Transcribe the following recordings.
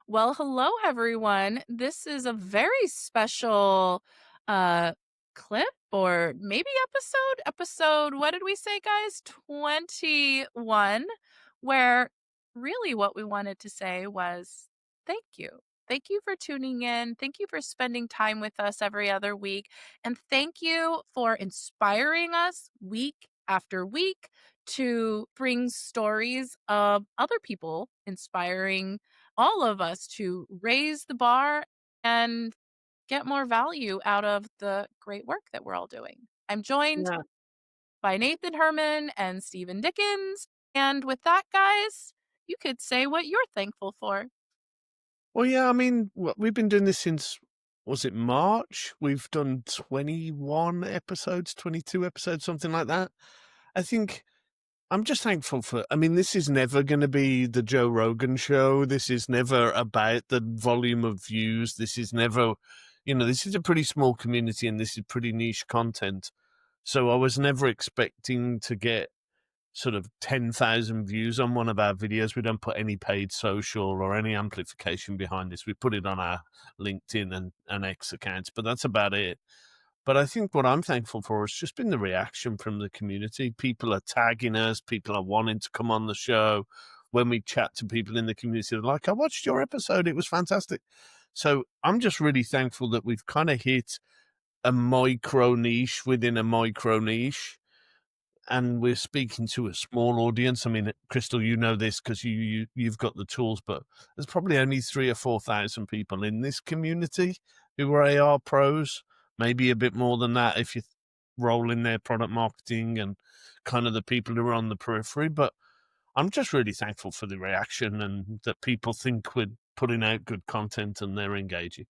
Well, hello everyone. This is a very special uh clip or maybe episode. Episode, what did we say, guys? 21, where really what we wanted to say was thank you. Thank you for tuning in. Thank you for spending time with us every other week. And thank you for inspiring us week after week to bring stories of other people inspiring all of us to raise the bar and get more value out of the great work that we're all doing. I'm joined Yeah. by Nathan Herman and Stephen Dickens. And with that, guys, you could say what you're thankful for. Well, yeah, I mean, we've been doing this since, was it March? We've done 21 episodes, 22 episodes, something like that. I think I'm just thankful for, I mean, this is never going to be the Joe Rogan show. This is never about the volume of views. This is never, this is a pretty small community and this is pretty niche content. So I was never expecting to get sort of 10,000 views on one of our videos. We don't put any paid social or any amplification behind this. We put it on our LinkedIn and X accounts, but that's about it. But I think what I'm thankful for has just been the reaction from the community. People are tagging us, people are wanting to come on the show. When we chat to people in the community, they're like, I watched your episode, it was fantastic. So I'm just really thankful that we've kind of hit a micro niche within a micro niche, and we're speaking to a small audience. I mean, Crystal, you know this because you've got the tools, but there's probably only 3 or 4,000 people in this community who are AR pros. Maybe a bit more than that if you roll in their product marketing and kind of the people who are on the periphery. But I'm just really thankful for the reaction and that people think we're putting out good content and they're engaging.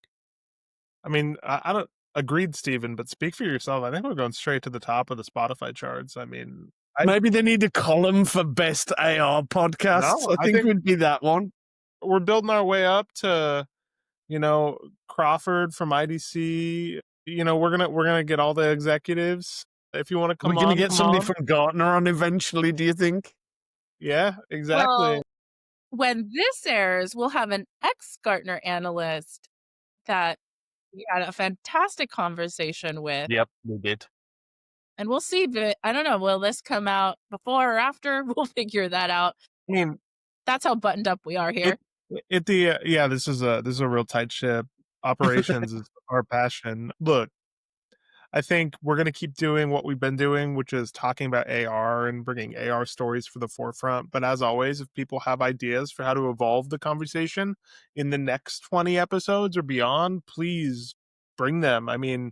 I mean, I don't agreed, Steven, but speak for yourself. I think we're going straight to the top of the Spotify charts. I mean, I Maybe they need a column for best AR podcasts. no, I I think think would be that one. we're building our way up to, Crawford from IDC. We're gonna get all the executives. If you want to We're come going to on, get come somebody on. from Gartner on eventually, do you think? Yeah, exactly. Well, when this airs, we'll have an ex Gartner analyst that we had a fantastic conversation with. Yep, we did. And we'll see, but I don't know, will this come out before or after? We'll figure that out. I mean, That's how buttoned up we are it here. it the yeah, this is a real tight ship. Operations is our passion. Look, I think we're going to keep doing what we've been doing, which is talking about AR and bringing AR stories for the forefront. But as always, if people have ideas for how to evolve the conversation in the next 20 episodes or beyond, please bring them. I mean,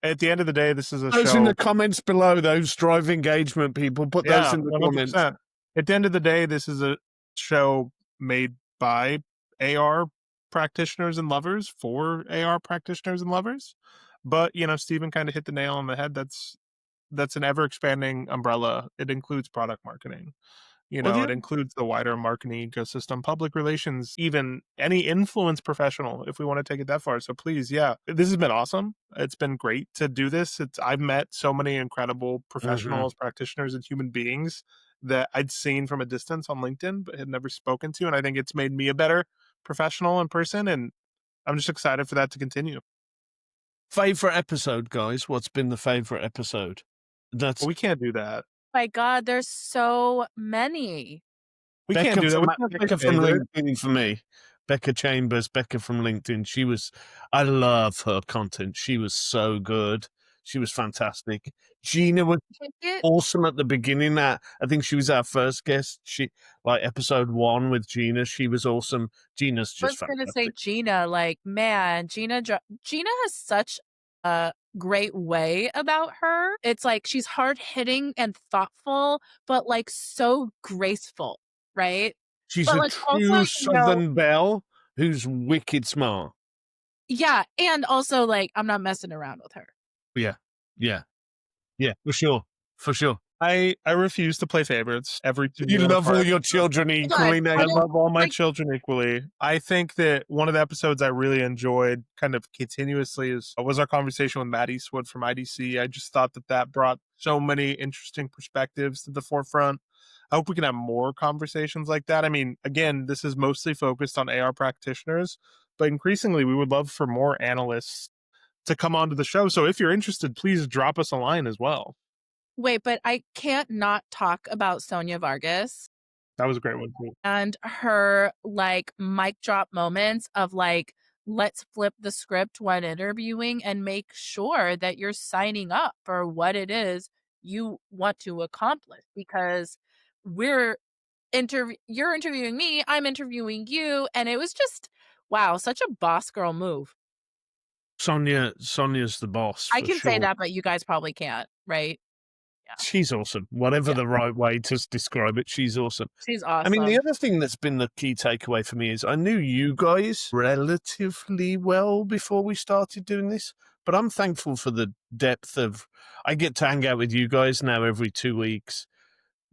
at the end of the day, this is a Those in the show. comments below, those drive engagement people, put those Yeah, in the comments. 100%. At the end of the day, this is a show made by AR practitioners and lovers for AR practitioners and lovers. But, Stephen kind of hit the nail on the head. That's an ever expanding umbrella. It includes product marketing. Well, It includes the wider marketing ecosystem, public relations, even any influence professional, if we want to take it that far. So please, yeah, this has been awesome. It's been great to do this. I've met so many incredible mm-hmm. professionals, practitioners, and human beings that I'd seen from a distance on LinkedIn, but had never spoken to. And I think it's made me a better professional in person. And I'm just excited for that to continue. Favorite episode, guys. What's been the favorite episode? But That's we can't do that. My God, there's so many. We can't Becca do that. from We can't say Becca from favorite. LinkedIn for me. Becca Chambers, Becca from LinkedIn. I love her content. She was so good. She was fantastic. Gina was Pick it. awesome at the beginning. I think she was our first guest. She like episode 1 with Gina. She was awesome. Gina's I just was gonna say fantastic. Gina, like, man, Gina has such a great way about her. It's like she's hard-hitting and thoughtful, but, like, so graceful, right? She's But, a like, also, true Southern belle who's wicked smart. yeah, and also, like, I'm not messing around with her. Yeah, yeah, yeah, for sure, for sure. I refuse to play favorites. Every You single love all part. your children Hold on, equally, I Nathan. love all my like, children equally. I think that one of the episodes I really enjoyed kind of continuously was our conversation with Matt Eastwood from IDC. I just thought that brought so many interesting perspectives to the forefront. I hope we can have more conversations like that. I mean, again, this is mostly focused on AR practitioners, but increasingly we would love for more analysts to come onto the show. So if you're interested, please drop us a line as well. Wait, but I can't not talk about Sonia Vargas That was a great one too. and her, like, mic drop moments of, like, let's flip the script when interviewing and make sure that you're signing up for what it is you want to accomplish because we're you're interviewing me, I'm interviewing you, and it was just, wow, such a boss girl move. Sonia's the boss I for can say sure. that, but you guys probably can't, right? Yeah, She's awesome. Whatever yeah, the right way to describe it, she's awesome. she's I mean, the awesome. other thing that's been the key takeaway for me is I knew you guys relatively well before we started doing this, but I'm thankful for the depth of. I get to hang out with you guys now every 2 weeks.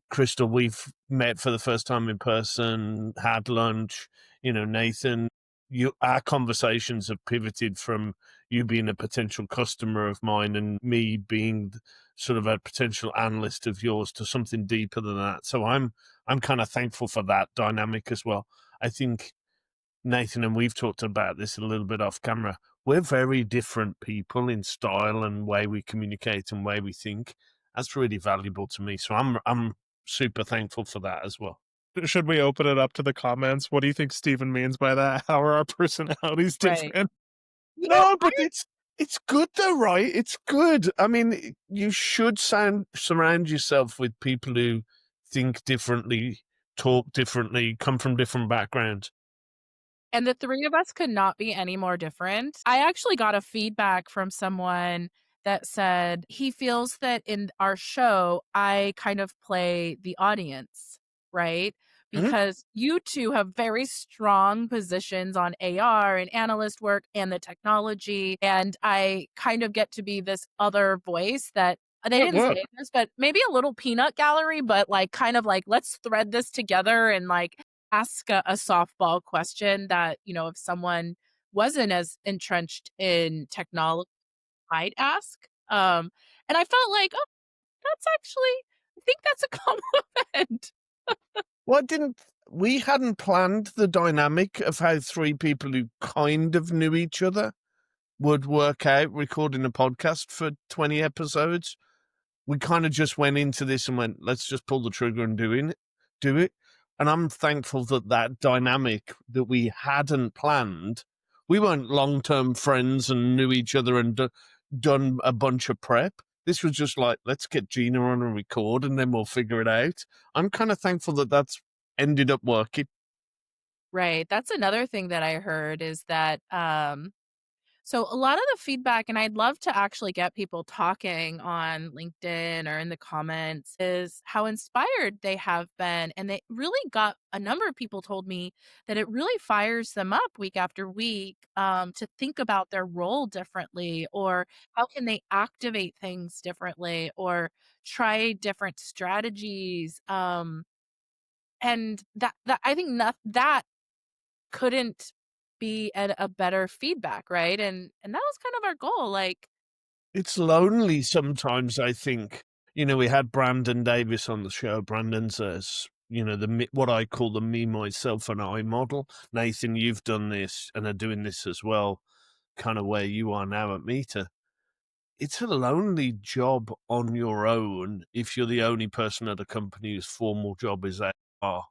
Crystal, we've met for the first time in person, had lunch. Nathan, our conversations have pivoted from you being a potential customer of mine and me being sort of a potential analyst of yours to something deeper than that. So I'm kind of thankful for that dynamic as well. I think Nathan and we've talked about this a little bit off camera. We're very different people in style and way we communicate and way we think. That's really valuable to me. So I'm super thankful for that as well. Should we open it up to the comments? What do you think Steven means by that? How are our personalities Right. different? No, but it's good though, right? It's good. I mean, you should surround yourself with people who think differently, talk differently, come from different backgrounds. And the 3 of us could not be any more different. I actually got a feedback from someone that said he feels that in our show, I kind of play the audience, right? Mhm. Because you 2 have very strong positions on AR and analyst work and the technology, and I kind of get to be this other voice that they At didn't work. say this, but maybe a little peanut gallery, but, like, kind of like, let's thread this together and, like, ask a softball question that, if someone wasn't as entrenched in technology might ask. And I felt like, "Oh, that's actually I think that's a compliment." What didn't we hadn't planned the dynamic of how three people who kind of knew each other would work out recording a podcast for 20 episodes. We kind of just went into this and went, let's just pull the trigger and do it. And I'm thankful that that dynamic that we hadn't planned, we weren't long term friends and knew each other and done a bunch of prep. This was just like, let's get Gina on and record and then we'll figure it out. I'm kind of thankful that that's ended up working. Right, that's another thing that I heard is that, so a lot of the feedback, and I'd love to actually get people talking on LinkedIn or in the comments, is how inspired they have been. And they really got a number of people told me that it really fires them up week after week to think about their role differently, or how can they activate things differently, or try different strategies. And that I think that couldn't be at a better feedback, right? And that was kind of our goal, like It's lonely sometimes, I think. We had Brandon Davis on the show. Brandon's what I call the me, myself, and I model. Nathan, you've done this and are doing this as well, kind of where you are now at Meta. It's a lonely job on your own if you're the only person at a company whose formal job is AR.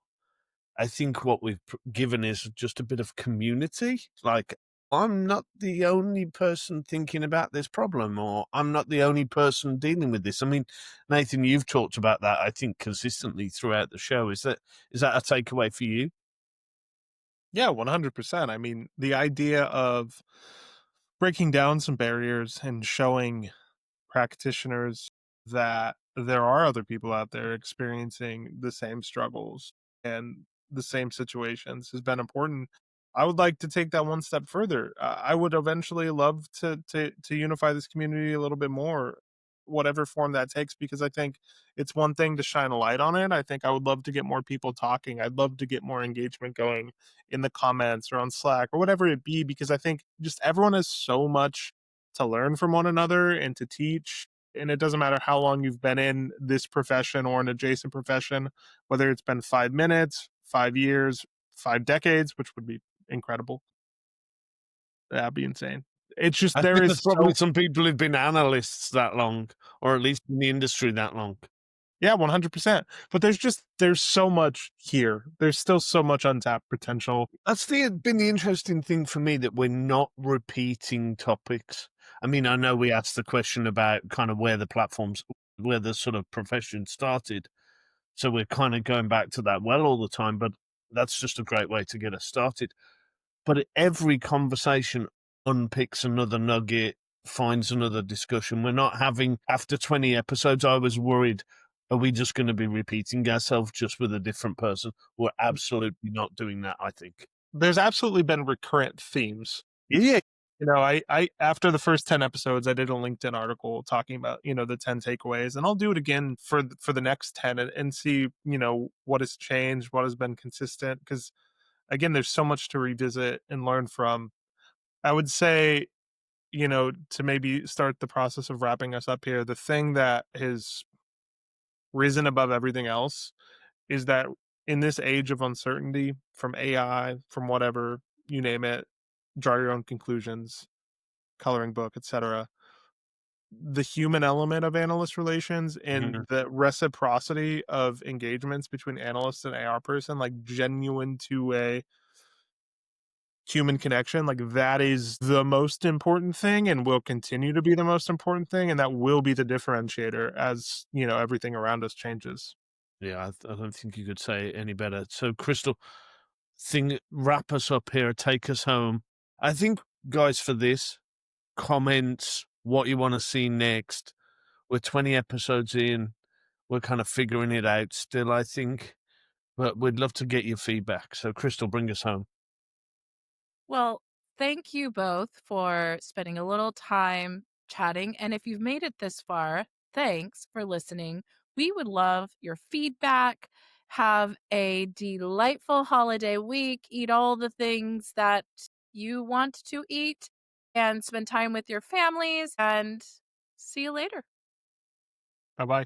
I think what we've given is just a bit of community. Like, I'm not the only person thinking about this problem, or I'm not the only person dealing with this. I mean, Nathan, you've talked about that, I think, consistently throughout the show. Is that a takeaway for you? Yeah, 100%. I mean, the idea of breaking down some barriers and showing practitioners that there are other people out there experiencing the same struggles and the same situations has been important. I would like to take that one step further. I would eventually love to unify this community a little bit more, whatever form that takes, because I think it's one thing to shine a light on it. I think I would love to get more people talking. I'd love to get more engagement going in the comments or on Slack or whatever it be, because I think just everyone has so much to learn from one another and to teach. And it doesn't matter how long you've been in this profession or an adjacent profession, whether it's been 5 minutes, 5 years, 5 decades, which would be incredible. That'd be insane. It's just I there think is there's probably so some people who've been analysts that long, or at least in the industry that long. yeah, 100%. But there's so much here. There's still so much untapped potential. That's been the interesting thing for me, that we're not repeating topics. I mean, I know we asked the question about kind of where the sort of profession started. So we're kind of going back to that well all the time, but that's just a great way to get us started. But every conversation unpicks another nugget, finds another discussion. We're not having, after 20 episodes, I was worried, are we just going to be repeating ourselves just with a different person? We're absolutely not doing that, I think. There's absolutely been recurrent themes. Yeah. I after the first 10 episodes, I did a LinkedIn article talking about, the 10 takeaways, and I'll do it again for the next 10 and see, what has changed, what has been consistent, because again, there's so much to revisit and learn from. I would say, to maybe start the process of wrapping us up here, the thing that has risen above everything else is that in this age of uncertainty from AI, from whatever, you name it, draw your own conclusions, coloring book, etc. The human element of analyst relations and Mhm. the reciprocity of engagements between analyst and AR person, like genuine two-way human connection, like that is the most important thing and will continue to be the most important thing. And that will be the differentiator as, everything around us changes. Yeah, I don't think you could say it any better. So, Crystal, wrap us up here, take us home. I think, guys, for this, comments, what you want to see next. We're 20 episodes in. We're kind of figuring it out still, I think, but we'd love to get your feedback. So, Crystal, bring us home. Well, thank you both for spending a little time chatting. And if you've made it this far, thanks for listening. We would love your feedback. Have a delightful holiday week. Eat all the things that you want to eat and spend time with your families. And see you later. Bye bye.